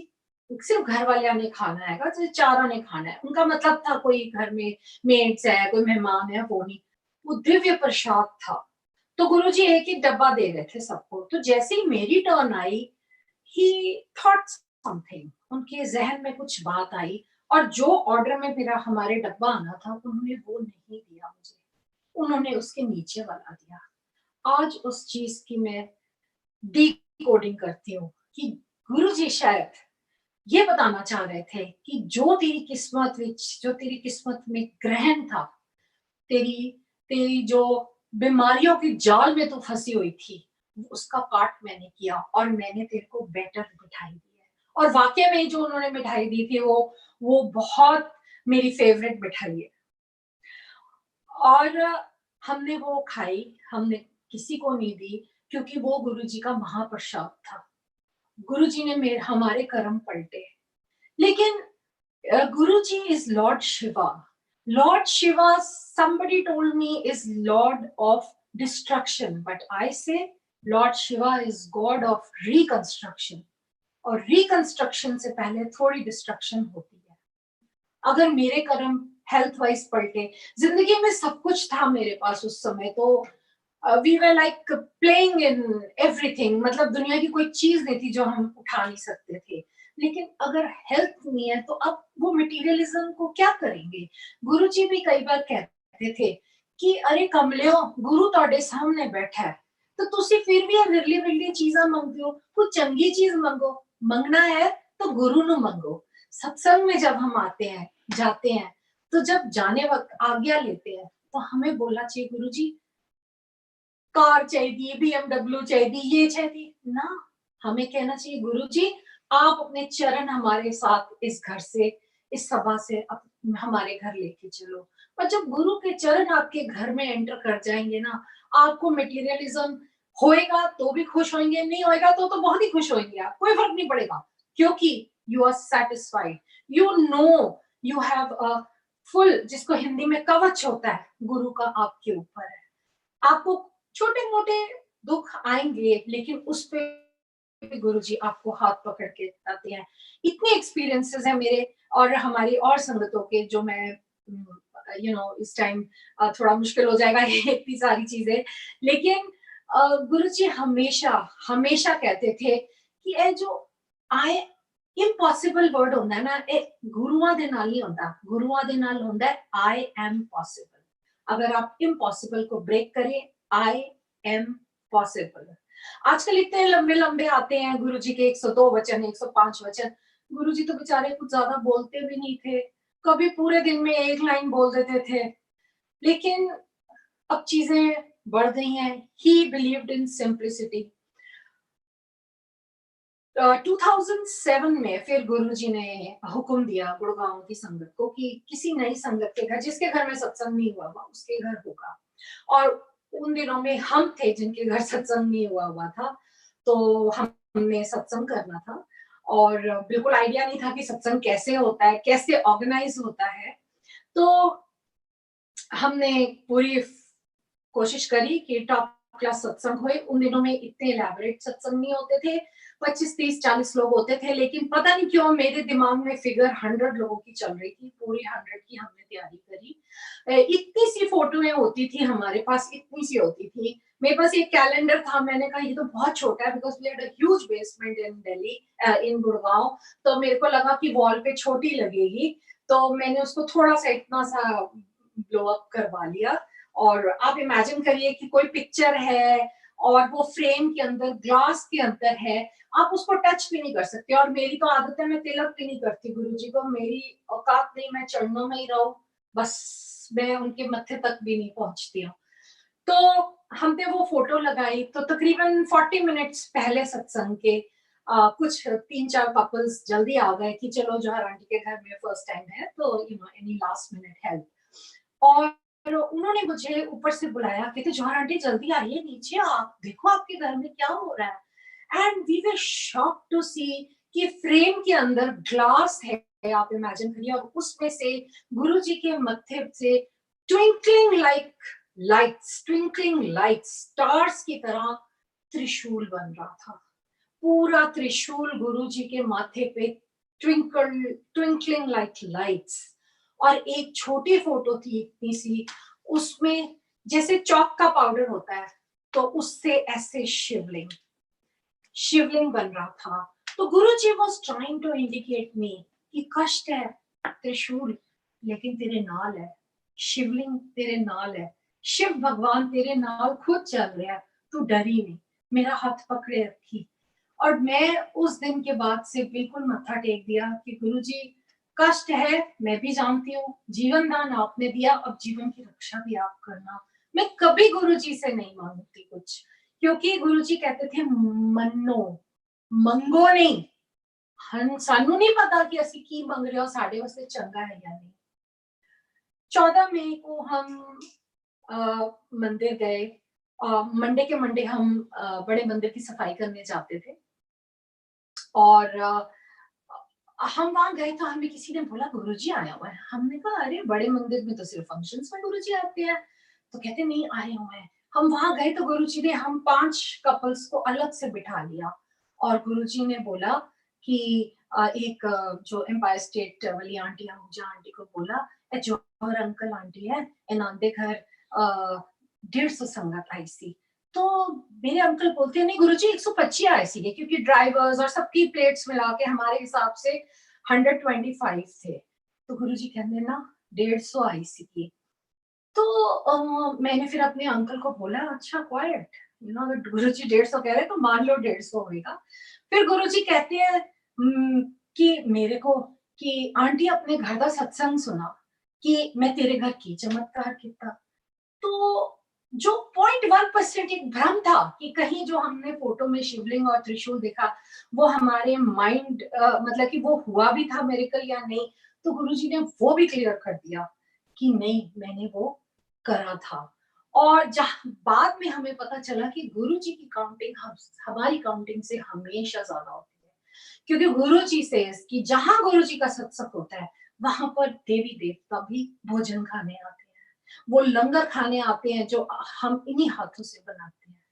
सिर्फ घर वालियां ने खाना हैगा, तो चारों ने खाना है। उनका मतलब था कोई घर में मेड्स है, कोई मेहमान है, वो नहीं। वो दिव्य प्रसाद था। तो गुरुजी एक एक डब्बा दे रहे थे सबको। तो जैसे ही मेरी turn I, he thought something, उनके जहन में कुछ बात आई, और जो ऑर्डर में मेरा हमारे डब्बा आना था उन्होंने वो नहीं दिया मुझे, उन्होंने उसके नीचे वाला दिया। आज उस चीज की मैं डिकोडिंग करती हूँ कि गुरुजी शायद ये बताना चाह रहे थे कि जो तेरी किस्मत में ग्रहण था, तेरी तेरी जो बीमारियों की जाल में तू फंसी हुई थी, उसका पार्ट मैंने किया और मैंने तेरे को बेटर मिठाई दी है। और वाकई में जो उन्होंने मिठाई दी थी वो बहुत मेरी फेवरेट मिठाई है। और हमने वो खाई, हमने किसी को नहीं दी, क्योंकि वो गुरुजी का महाप्रसाद था। गुरुजी ने मेरे हमारे कर्म पलटे। लेकिन Guruji is Lord Shiva. Lord Shiva, somebody told me, is Lord of destruction, but I say Lord Shiva is God of reconstruction. और रिकंस्ट्रक्शन से पहले थोड़ी डिस्ट्रक्शन होती है। अगर मेरे कर्म हेल्थ वाइज पलटे, जिंदगी में सब कुछ था मेरे पास उस समय, तो we were like playing in everything, मतलब दुनिया की कोई चीज नहीं थी जो हम उठा नहीं सकते थे। लेकिन अगर हेल्थ नहीं है तो अब वो मटेरियलिज्म को क्या करेंगे। गुरुजी भी कई बार कहते थे कि अरे कमलियो, गुरु ਤੁਹਾਡੇ सामने बैठा है, तो तुसी फिर भी विरली विरली चीजा मंगते हो, कुछ चंगी चीज मंगो। मंगना है तो गुरु नु मंगो। सत्संग में जब हम आते हैं, जाते हैं, तो जब जाने वक्त आज्ञा लेते हैं, तो हमें बोलना चाहिए गुरुजी कार चाहिए, BMW चाहिए, ये चाहिए ना। हमें कहना चाहिए गुरुजी आप अपने चरण हमारे साथ इस घर से, इस सभा से हमारे घर लेके चलो। और जब गुरु के चरण आपके घर में एंटर कर जाएंगे ना, आपको मटेरियलिज्म होएगा तो भी खुश होंगे, नहीं होएगा तो बहुत ही खुश होंगे आप, कोई फर्क नहीं पड़ेगा, क्योंकि you are satisfied, you know you have a full, जिसको हिंदी में कवच होता है, गुरु का आपके ऊपर है। आपको छोटे-मोटे दुःख आएँगे, लेकिन उस पे गुरुजी आपको हाथ पकड़ के बताते हैं। इतने एक्सपीरियंसेस हैं मेरे और हमारी और संगतों के, जो मैं इस टाइम थोड़ा मुश्किल हो जाएगा ये इतनी सारी चीज़ें। लेकिन गुरुजी हमेशा, हमेशा कहते थे कि ये जो आए इम्पॉसिबल वर्ड होता है ना, ये गुरुआं दे नाल नहीं होता, गुरुआं दे नाल होता है आई एम पॉसिबल। अगर आप इम्पॉसिबल को ब्रेक करें, आई एम पॉसिबल। आजकल इतने लंबे-लंबे आते हैं गुरुजी के 102 वचन, 105 वचन। गुरुजी तो बेचारे कुछ ज़्यादा बोलते भी नहीं थे। कभी पूरे दिन में 1 लाइन बोल देते थे। लेकिन अब चीज़ें बढ़ गई हैं। ही बिलीव्ड इन सिंप्लिसिटी। 2007 में फिर गुरुजी ने हुक्म दिया गुड़गांव की संगत को कि किसी नई संगत के घर, जिसके घर में सत्संग नहीं हुआ उसके घर होगा। और उन दिनों में हम थे जिनके घर सत्संग नहीं हुआ था, तो हमने सत्संग करना था और बिल्कुल आइडिया नहीं था कि सत्संग कैसे होता है, कैसे ऑर्गेनाइज होता है। तो हमने पूरी कोशिश करी कि टॉप क्लास सत्संग हुए। उन दिनों में इतने इलैबोरेट सत्संग नहीं होते थे, 25, 30, 40 लोग होते थे, लेकिन पता नहीं क्यों मेरे दिमाग में फिगर 100 लोगों की चल रही थी। पूरी 100 की हमने तैयारी करी। इतनी सी फोटोएं होती थी हमारे पास, इतनी सी होती थी। मेरे पास एक कैलेंडर था, मैंने कहा ये तो बहुत छोटा है, because we had a huge basement in Delhi, in Gurgaon. तो मेरे को लगा कि वॉल पे छोटी लगेगी, तो मैंने उसको थोड़ा सा इतना सा ब्लो अप करवा लिया। और आप इमेजिन करिए कि कोई पिक्चर है और वो फ्रेम के अंदर, ग्लास के अंदर है, आप उसको टच भी नहीं कर सकते। और मेरी तो आदत है, मैं तिलक भी नहीं करती गुरुजी को, मेरी औकात नहीं, मैं चरणों में ही रहूं, बस मैं उनके मत्थे तक भी नहीं पहुंचती हूँ। तो हमने वो फोटो लगाई, तो तकरीबन 40 मिनट्स पहले सत्संग के कुछ 3-4 कपल्स जल्दी आ गए कि चलो जौहर आंटी के घर में फर्स्ट टाइम है, तो एनी लास्ट मिनट हेल्प। और उन्होंने मुझे ऊपर से बुलाया, कहते जौहर आंटी जल्दी आइए नीचे, आप देखो आपके घर में क्या हो रहा है। And we were shocked to see कि फ्रेम के अंदर ग्लास है, आप इमेजिन करिए, और उसमें से गुरु जी के मत्थे से twinkling like lights, twinkling lights, stars की तरह त्रिशूल बन रहा था। पूरा त्रिशूल गुरु जी के माथे पे ट्विंकलिंग लाइक लाइट्स। और एक छोटी फोटो थी इतनी सी, उसमें जैसे चौक का पाउडर होता है तो उससे ऐसे शिवलिंग शिवलिंग बन रहा था। तो गुरुजी वाज ट्राइंग टू इंडिकेट मी कि कष्ट है त्रिशूल, लेकिन तेरे नाल है, शिवलिंग तेरे नाल है, शिव भगवान तेरे नाल खुद चल रहा है, तू डरी नहीं, मेरा हाथ पकड़े रखी। और मैं उस दिन के बाद से बिल्कुल मत्था टेक दिया कि गुरुजी कष्ट है, मैं भी जानती हूँ, जीवन दान आपने दिया, अब जीवन की रक्षा भी आप करना। मैं कभी गुरुजी से नहीं मांगती कुछ, क्योंकि गुरुजी कहते थे मन्नो, मंगो नहीं। हम सानू नहीं पता कि ਅਸੀਂ ਕੀ ਮੰਗ ਰਹੇ ਹੋ, ਸਾਡੇ ਵਾਸਤੇ ਚੰਗਾ है या नहीं। 14 मई को हम मंदिर गए। मंडे के मंडे हम बड़े मंदिर की सफाई करने जाते थे, और हम वहां गए तो हमें किसी ने बोला गुरुजी आया हुआ है। हमने कहा अरे बड़े मंदिर में तो सिर्फ फंक्शंस में गुरुजी आते हैं। तो कहते नहीं, आए हुए हैं। हम वहां गए तो गुरुजी ने हम 5 कपल्स को अलग से बिठा लिया, और गुरुजी ने बोला कि एक जो एम्पायर स्टेट वाली आंटी है, मुझे आंटी को बोला, ए जौहर अंकल आंटी है, इन्हां दे घर 150 संगत आई सी। तो मेरे अंकल बोलते हैं नहीं गुरुजी 125 आए थे, क्योंकि ड्राइवर्स और सबकी प्लेट्स मिला के हमारे हिसाब से 125 थे। तो गुरुजी कहते ना 150 आई सी। तो मैंने फिर अपने अंकल को बोला अच्छा क्वाइट, यू नो अगर गुरुजी 150 कह रहे हैं तो मान लो 150 होगा। फिर गुरुजी कहते हैं कि मेरे को कि आंटी अपने घर का सत्संग सुना कि मैं तेरे घर की चमत्कार किया। तो जो 0.1% एक भ्रम था कि कहीं जो हमने फोटो में शिवलिंग और त्रिशूल देखा वो हमारे माइंड मतलब कि वो हुआ भी था मेरेकल या नहीं, तो गुरुजी ने वो भी क्लियर कर दिया कि नहीं, मैंने वो करा था। और जहाँ बाद में हमें पता चला कि गुरुजी की काउंटिंग हमारी काउंटिंग से हमेशा ज्यादा होती है, क्योंकि गुरुजी से कि जहां गुरुजी का सत्संग होता है वहां पर देवी देवता भी भोजन खाने आते हैं, वो लंगर खाने आते हैं जो हम इन्हीं हाथों से बनाते हैं।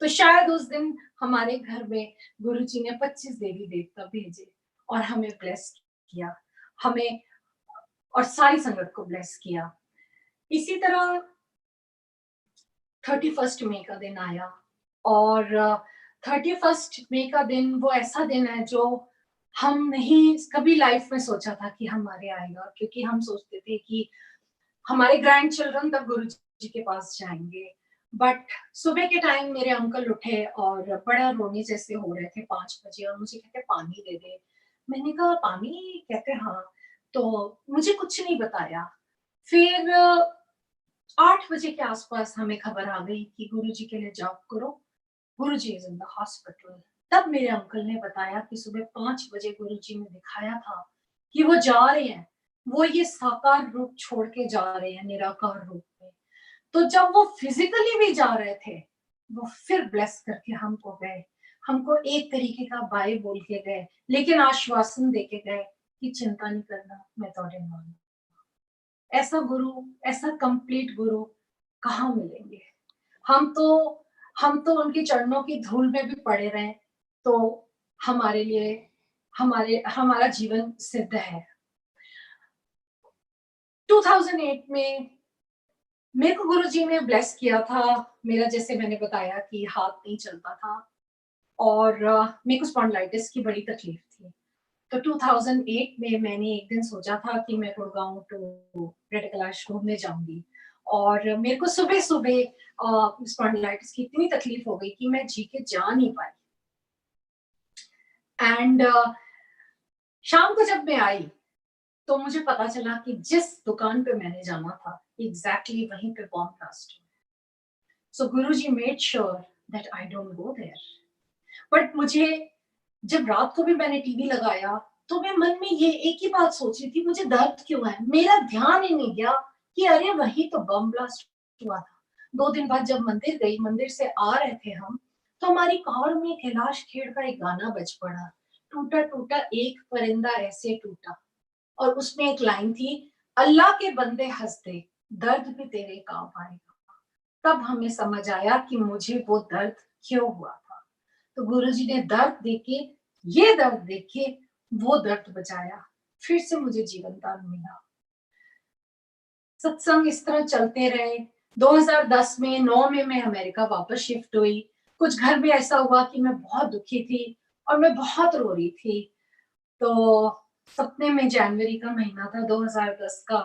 तो शायद उस दिन हमारे घर में गुरुजी ने 25 देवी देवता भेजे और हमें ब्लेस किया, हमें और सारी संगत को ब्लेस किया। इसी तरह 31 मई का दिन आया, और 31 मई का दिन वो ऐसा दिन है जो हम नहीं कभी लाइफ में सोचा था कि हमारे आएगा, क्योंकि हम सोचते थे कि हमारे ग्रैंड चिल्ड्रन तक गुरु जी के पास जाएंगे। बट सुबह के टाइम मेरे अंकल उठे और बड़ा रोने जैसे हो रहे थे 5 बजे, और मुझे कहते पानी दे दे। मैंने कहा पानी, कहते हाँ। तो मुझे कुछ नहीं बताया। फिर 8 बजे के आसपास हमें खबर आ गई कि गुरु जी के लिए जॉब करो, गुरु जी इज इन द हॉस्पिटल। तब मेरे अंकल ने बताया कि सुबह 5 बजे गुरु जी ने दिखाया था कि वो जा रहे हैं, वो ये साकार रूप छोड़ के जा रहे हैं निराकार रूप में। तो जब वो फिजिकली भी जा रहे थे, वो फिर ब्लेस करके हमको गए, हमको एक तरीके का बाय बोल के गए, लेकिन आश्वासन दे के गए कि चिंता नहीं करना, मैं तोड़े नाल। ऐसा गुरु, ऐसा कंप्लीट गुरु कहाँ मिलेंगे। हम तो हम तो उनके चरणों की धूल में भी पड़े रहे तो हमारे लिए हमारा जीवन सिद्ध है। 2008 में मेरे को गुरुजी ने ब्लेस किया था। मेरा जैसे मैंने बताया कि हाथ नहीं चलता था, और मेरे को स्पॉन्डिलाइटिस की बड़ी तकलीफ थी। तो 2008 में मैंने एक दिन सोचा था कि मैं गुड़गांव टू रेड कैलाश घूमने जाऊंगी, और मेरे को सुबह सुबह स्पॉन्डिलाइटिस की इतनी तकलीफ हो गई कि मैं जी के जा नहीं पाई। एंड शाम को जब मैं आई तो मुझे पता चला कि जिस दुकान पे मैंने जाना था एग्जैक्टली वहीं पे बॉम्ब ब्लास्ट हुआ। So Guruji made sure that I don't go there. But मुझे जब रात को भी मैंने टीवी लगाया तो मैं मन में ये एक ही बात सोच रही थी, मुझे दर्द क्यों है। मेरा ध्यान ही नहीं गया कि अरे वही तो बम ब्लास्ट हुआ था। 2 दिन बाद जब मंदिर गई, मंदिर से आ रहे थे हम, तो हमारी कार में कैलाश खेर का एक गाना बज पड़ा, टूटा टूटा एक परिंदा ऐसे टूटा, और उसमें एक लाइन थी, अल्लाह के बंदे हंस दे, दर्द भी तेरे काम आएगा। तब हमें समझ आया कि मुझे वो दर्द क्यों हुआ था। तो गुरुजी ने दर्द देके, ये दर्द देके वो दर्द बचाया, फिर से मुझे जीवन दान मिला। सत्संग इस तरह चलते रहे। 2010 में 9 में मैं अमेरिका वापस शिफ्ट हुई। कुछ घर में ऐसा हुआ कि मैं बहुत दुखी थी और मैं बहुत रो रही थी। तो सपने में जनवरी का महीना था 2010 का,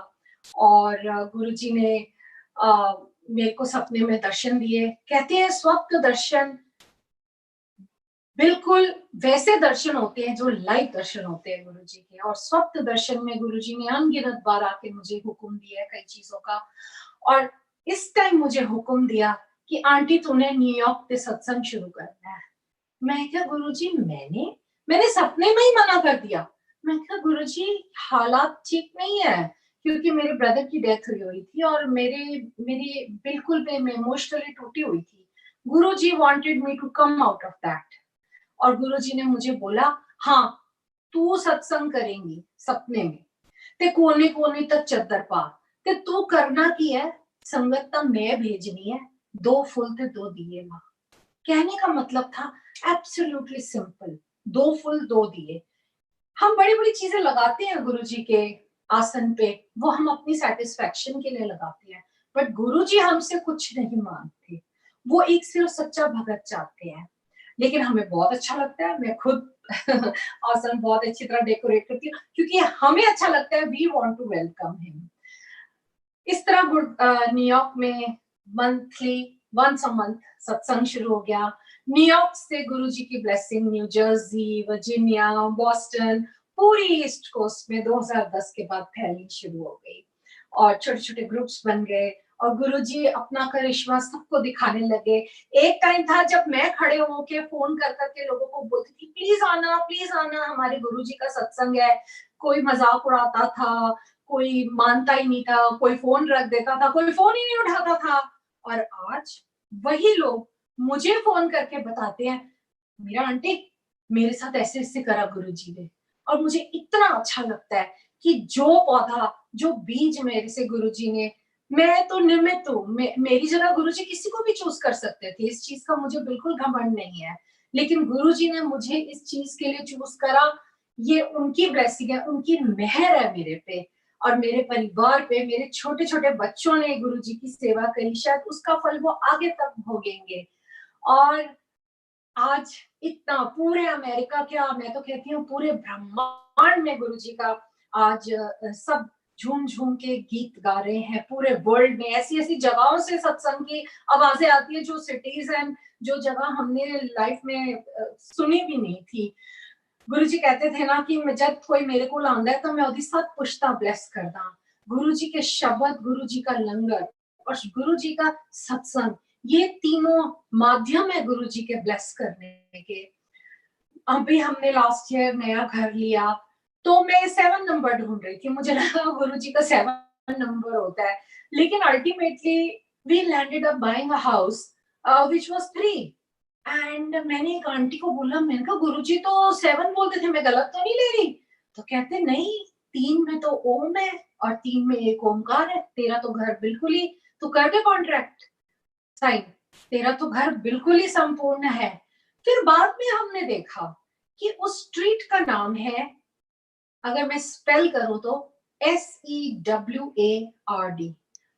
और गुरुजी ने मेरे को सपने में दर्शन दिए। कहते हैं स्वप्न दर्शन बिल्कुल वैसे दर्शन होते हैं जो लाइव दर्शन होते हैं गुरुजी के, और स्वप्न दर्शन में गुरुजी ने अनगिनत बार आके मुझे हुक्म दिया है कई चीजों का। और इस टाइम मुझे हुक्म दिया कि आंटी तूने न्यूयॉर्क पे सत्संग शुरू करना है। मैं क्या गुरुजी, मैंने सपने में ही मना कर दिया। मैं क्या गुरुजी, हालात ठीक नहीं है, क्योंकि मेरे ब्रदर की डेथ हुई थी और मेरी बिल्कुल मैं इमोशनली टूटी हुई थी। Guruji wanted me to come out of that, और गुरुजी ने मुझे बोला, हाँ तू सत्संग करेंगी सपने में, ते कोने कोने तक चद्दर पा, ते तू करना की है, संगत ता मैं भेजनी है, 2 फुल ते 2 दिए मां। कहने का मतलब था एब्सोल्युटली सिंपल, 2 फुल 2 दिए। हम बड़ी-बड़ी चीजें लगाते हैं गुरुजी के आसन पे, वो हम अपनी सैटिस्फैक्शन के लिए लगाते हैं, बट गुरुजी हमसे कुछ नहीं मांगते। वो एक सिर्फ सच्चा भगत चाहते हैं। लेकिन हमें बहुत अच्छा लगता है, मैं खुद आसन बहुत अच्छी तरह डेकोरेट करती हूँ, क्योंकि हमें अच्छा लगता है, we want to welcome him. इस तरह न्यूयॉर्क में मंथली वंस अ मंथ सत्संग शुरू हो गया। न्यूयॉर्क से गुरुजी की blessing new Jersey, Virginia, Boston, पूरी ईस्ट कोस्ट में 2010 के बाद फैलनी शुरू हो गई, और छोटे-छोटे ग्रुप्स बन गए, और गुरुजी अपना करिश्मा सबको दिखाने लगे। एक टाइम था जब मैं खड़े होके फोन कर करके लोगों को बोलती थी, प्लीज आना, हमारे गुरुजी का सत्संग है। कोई मजाक उड़ाता था, कोई मानता ही नहीं था, कोई फोन रख देता था, कोई फोन ही नहीं उठाता था। और आज वही लोग मुझे फोन करके बताते हैं, मीरा आंटी मेरे साथ ऐसे ऐसे करा गुरुजी ने, और मुझे इतना अच्छा लगता है कि जो पौधा, जो बीज मेरे से गुरुजी ने, मैं तो निमित्त हूँ, मेरी जगह गुरुजी किसी को भी चूज कर सकते थे, इस चीज का मुझे बिल्कुल घमंड नहीं है, लेकिन गुरुजी ने मुझे इस चीज के लिए चूज करा। ये उनकी ब्लेसिंग है, उनकी मेहर है मेरे पे और मेरे परिवार पे। मेरे छोटे छोटे बच्चों ने गुरुजी की सेवा करी, शायद उसका फल वो आगे तक भोगेंगे। और आज इतना पूरे अमेरिका, क्या मैं तो कहती हूँ पूरे ब्रह्मांड में गुरुजी का आज सब झूम झूम के गीत गा रहे हैं। पूरे वर्ल्ड में ऐसी ऐसी जगहों से सत्संग की आवाजें आती है, जो सिटीज एंड जो जगह हमने लाइफ में सुनी भी नहीं थी। गुरुजी कहते थे ना कि जब कोई मेरे को आंदा है तो मैं ओदी सब पुश्ता ब्लेस करदा। गुरुजी के शब्द, गुरुजी का लंगर और गुरुजी का सत्संग, ये तीनों माध्यम है गुरुजी के ब्लेस करने के। अभी हमने लास्ट ईयर नया घर लिया, तो मैं 7 नंबर ढूंढ रही थी, मुझे लगा गुरुजी का 7 नंबर होता है, लेकिन ultimately we landed up buying a house which was 3। And मैंने एक आंटी को बोला, मैंने कहा गुरुजी तो 7 बोलते थे, मैं गलत तो नहीं ले रही? तो कहते नहीं, 3 में तो ओम है और 3 में एक ओमकार है, तेरा तो घर बिल्कुल ही, तू कर दे कॉन्ट्रैक्ट साइन, तेरा तो घर बिल्कुल ही संपूर्ण है। फिर बाद में हमने देखा कि उस स्ट्रीट का नाम है, अगर मैं स्पेल करूं तो SEWARD।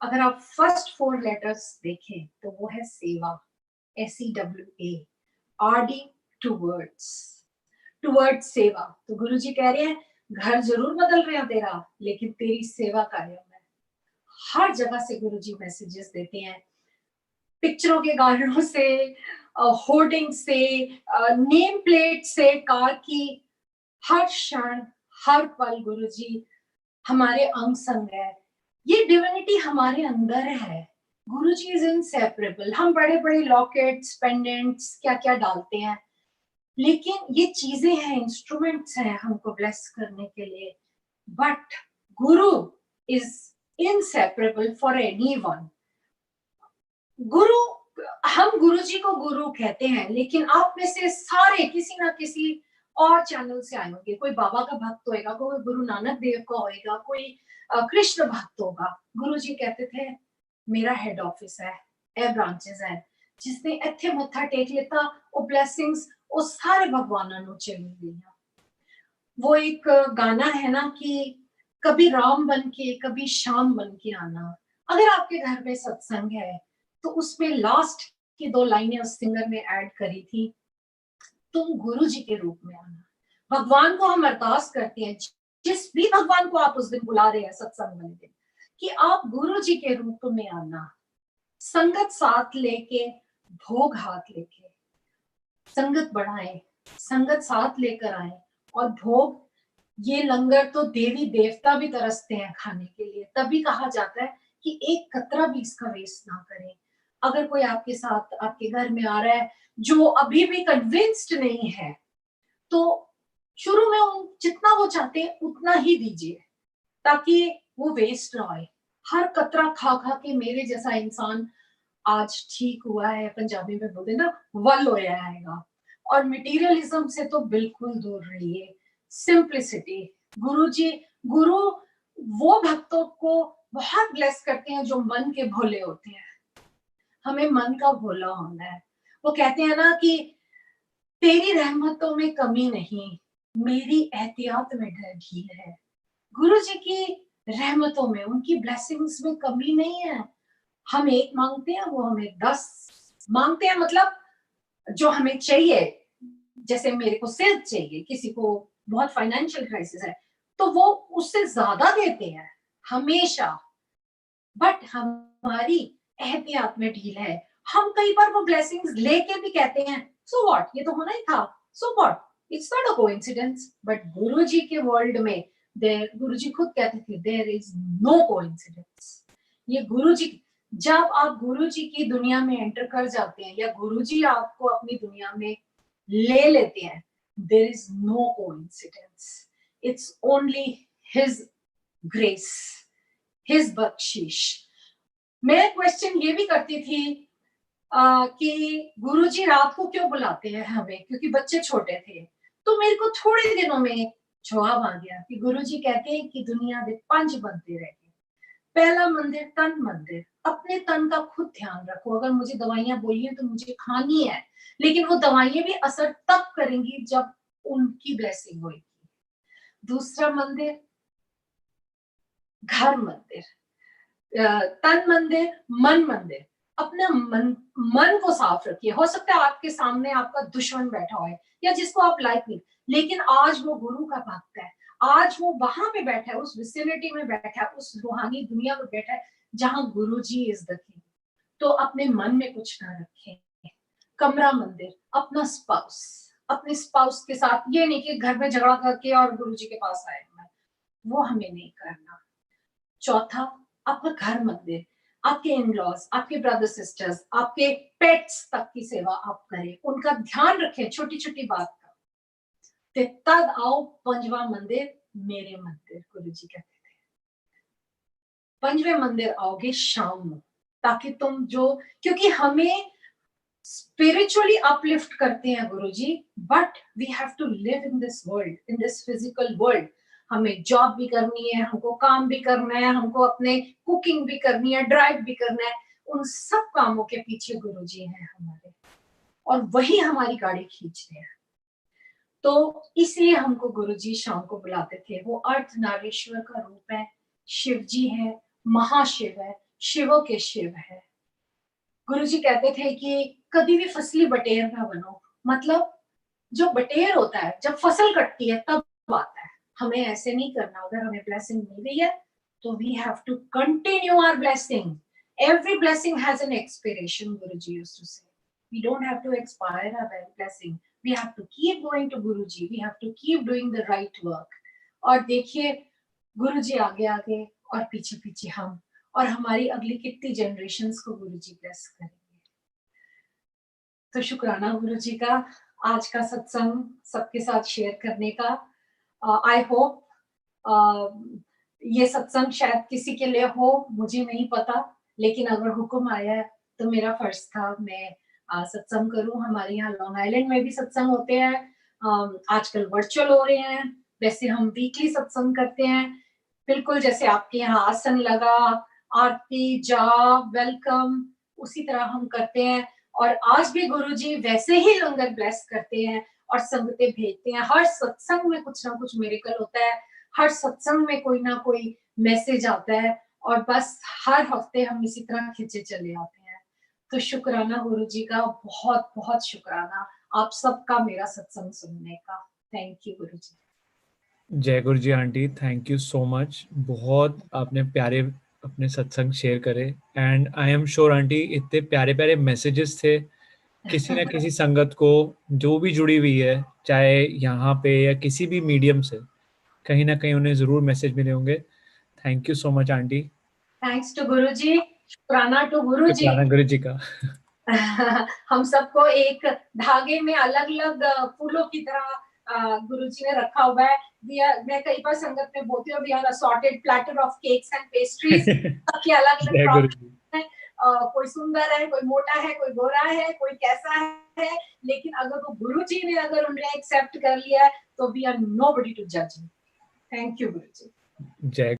अगर आप फर्स्ट 4 लेटर्स देखें तो वो है सेवा, SEWARD, टूवर्ड्स, टूवर्ड्स सेवा। तो गुरुजी कह रहे हैं घर जरूर बदल रहे हैं तेरा, लेकिन तेरी सेवा कायम है। हर जगह से गुरुजी मैसेजेस देते हैं, पिक्चरों के गानों से, होर्डिंग से, नेम प्लेट से, कार की, हर क्षण हर पल गुरुजी हमारे अंग संग है। ये डिविनिटी हमारे अंदर है। गुरुजी इज इनसेपरेबल। हम बड़े बड़े लॉकेट्स, पेंडेंट्स, क्या क्या डालते हैं, लेकिन ये चीजें हैं, इंस्ट्रूमेंट्स हैं हमको ब्लेस करने के लिए, but Guru is inseparable for anyone. गुरु हम गुरुजी को गुरु कहते हैं, लेकिन आप में से सारे किसी ना किसी और चैनल से आए होंगे। कोई बाबा का भक्त होएगा, कोई गुरु नानक देव का होएगा, कोई कृष्ण भक्त होगा। गुरुजी कहते थे मेरा हेड ऑफिस है, ए ब्रांचेस है, जिसने इत्थे मत्था टेक लेता वो ब्लेसिंग्स वो सारे भगवाना नु चली गई। वो एक गाना है ना कि कभी राम बन के कभी श्याम बन के आना। अगर आपके घर में सत्संग है तो उसमें लास्ट की 2 लाइनें उस सिंगर ने ऐड करी थी, तुम गुरु जी के रूप में आना। भगवान को हम अरदास करते हैं, जिस भी भगवान को आप उस दिन बुला रहे हैं सत्संग वाले दिन, कि आप गुरु जी के रूप में आना। संगत साथ लेके, भोग हाथ लेके, संगत बढ़ाएं, संगत साथ लेकर आए, और भोग ये लंगर तो देवी देवता भी तरसते हैं खाने के लिए। तभी कहा जाता है कि एक कतरा भी इसका वेस्ट ना करें। अगर कोई आपके साथ आपके घर में आ रहा है जो अभी भी कन्विंस्ड नहीं है, तो शुरू में उन जितना वो चाहते हैं उतना ही दीजिए, ताकि वो वेस्ट ना होए। हर कतरा खा खा के मेरे जैसा इंसान आज ठीक हुआ है, पंजाबी में बोलते ना, वल होया आएगा। और मटेरियलिज्म से तो बिल्कुल दूर रहिए। सिंप्लिसिटी, गुरुजी गुरु वो भक्तों को बहुत ब्लेस करते हैं जो मन के भोले होते हैं। हमें मन का भोला होना है। वो कहते हैं ना कि तेरी रहमतों में कमी नहीं, मेरी एहतियात में ढील है। गुरु जी की रहमतों में, उनकी ब्लेसिंग्स में कमी नहीं है। हम एक मांगते हैं, वो हमें 10 मांगते हैं। मतलब जो हमें चाहिए, जैसे मेरे को सेहत चाहिए, किसी को बहुत फाइनेंशियल क्राइसिस है, तो वो उससे ज्यादा देते हैं हमेशा। बट हमारी एहतियात में ढील है। हम कई बार वो ब्लेसिंग्स लेके भी कहते हैं सो व्हाट, ये तो होना ही था, so what, it's not a coincidence. But Guruji के वर्ल्ड में गुरुजी खुद कहते थे देयर इज नो कोइंसिडेंस। ये गुरुजी, जब आप गुरुजी की दुनिया में एंटर कर जाते हैं या गुरुजी आपको अपनी दुनिया में ले लेते हैं, there is no coincidence. It's only his grace, his बख्शिश। मैं क्वेश्चन ये भी करती थी कि गुरुजी रात को क्यों बुलाते हैं हमें, क्योंकि बच्चे छोटे थे। तो मेरे को थोड़े दिनों में जवाब आ गया कि गुरुजी कहते हैं कि दुनिया के 5 मंदिर है। पहला मंदिर तन मंदिर, अपने तन का खुद ध्यान रखो। अगर मुझे दवाइयां बोली हैं तो मुझे खानी है, लेकिन वो दवाइयां भी असर तब करेंगी जब उनकी ब्लेसिंग होगी। दूसरा मंदिर घर मंदिर, तन मंदिर, मन मंदिर। अपना मन को साफ रखिए। हो सकता है आपके सामने आपका दुश्मन बैठा हो या जिसको आप लाइक नहीं, लेकिन आज वो गुरु का भक्त है। आज वो वहां पे बैठा है, उस विसिनिटी में बैठा है, उस रूहानी दुनिया में बैठा है जहां गुरु जी इज द किंग। तो अपने मन में कुछ ना रखें। कमरा मंदिर, अपना स्पाउस, अपने स्पाउस के साथ, ये नहीं कि घर में झगड़ा करके और गुरु जी के पास आए, वो हमें नहीं करना। चौथा, आपका घर मंदिर, आपके इन-लॉज, आपके ब्रदर सिस्टर्स, आपके पेट्स तक की सेवा आप करें, उनका ध्यान रखें छोटी छोटी बात का। ते तद आओ पंजवा मंदिर, मेरे मंदिर, गुरु जी कहते थे। पंजवें मंदिर आओगे शाम में, ताकि तुम जो, क्योंकि हमें स्पिरिचुअली अपलिफ्ट करते हैं Guruji, but we have to live in this world, in this physical world. हमें जॉब भी करनी है, हमको काम भी करना है, हमको अपने कुकिंग भी करनी है, ड्राइव भी करना है। उन सब कामों के पीछे गुरुजी हैं हमारे, और वही हमारी गाड़ी खींच रहे हैं। तो इसलिए हमको गुरुजी शाम को बुलाते थे। वो अर्धनारीश्वर का रूप है, शिव जी है, महाशिव है, शिवों के शिव है। गुरुजी कहते थे कि कभी भी फसली बटेर ना बनो। मतलब जो बटेर होता है जब फसल कटती है तब आता है। हमें ऐसे नहीं करना। अगर हमें ब्लेसिंग मिल गई है तो we have to continue our blessing. Every blessing has an expiration, Guruji used to say. We don't have to expire our blessing. We have to keep going to Guruji. We have to keep doing the right work. और देखिए गुरुजी आगे आगे और पीछे पीछे हम, और हमारी अगली कितनी जनरेशंस को गुरुजी ब्लेस करेंगे। तो शुक्राना गुरुजी का आज का सत्संग सबके साथ शेयर करने का। आई होप ये सत्संग शायद किसी के लिए हो, मुझे नहीं पता, लेकिन अगर हुक्म आया है तो मेरा फर्ज था मैं सत्संग करूँ। हमारे यहाँ लॉन्ग आइलैंड में भी सत्संग होते हैं। आजकल वर्चुअल हो रहे हैं, वैसे हम वीकली सत्संग करते हैं। बिल्कुल जैसे आपके यहाँ आसन लगा, आरती, जाप, वेलकम, उसी तरह हम करते हैं। और आज भी गुरुजी वैसे ही लंगर ब्लेस करते हैं और संगतें भेजते हैं। हर सत्संग में कुछ ना कुछ मिरेकल होता है, हर सत्संग में कोई ना कोई मैसेज आता है और बस हर हफ्ते हम इसी तरह खींचे चले आते हैं। तो शुक्राना गुरुजी का, बहुत-बहुत शुक्राना आप सबका मेरा सत्संग सुनने का। Thank you Guruji. जय Guru ji aunty, thank you so much. बहुत आपने प्यारे अपने सत्संग शेयर करे and I am sure aunty इतने प्यारे प्यारे मैसेजेस थे किसी ना किसी संगत को जो भी जुड़ी हुई है, चाहे यहाँ पे या किसी भी मीडियम से, कहीं ना कहीं उन्हें जरूर मैसेज मिले होंगे। Thank you so much aunty. Thanks to Guruji, शुक्राना टू गुरुजी। शुक्राना गुरु जी का। हम सबको एक धागे में अलग-अलग फूलों की तरह गुरुजी ने रखा हुआ है। मैं कई बार संगत में बोलती हूँ, we are assorted platter of cakes and pastries. सबकी अलग-अलग जय गुरु जी। प्रॉब्लम है। कोई सुंदर है, कोई मोटा है, कोई गोरा है, कोई कैसा है, लेकिन अगर वो गुरुजी ने अगर उन्हें एक्सेप्ट कर लिया है, तो वी आर नोबडी टू जज। Thank you Guruji. जय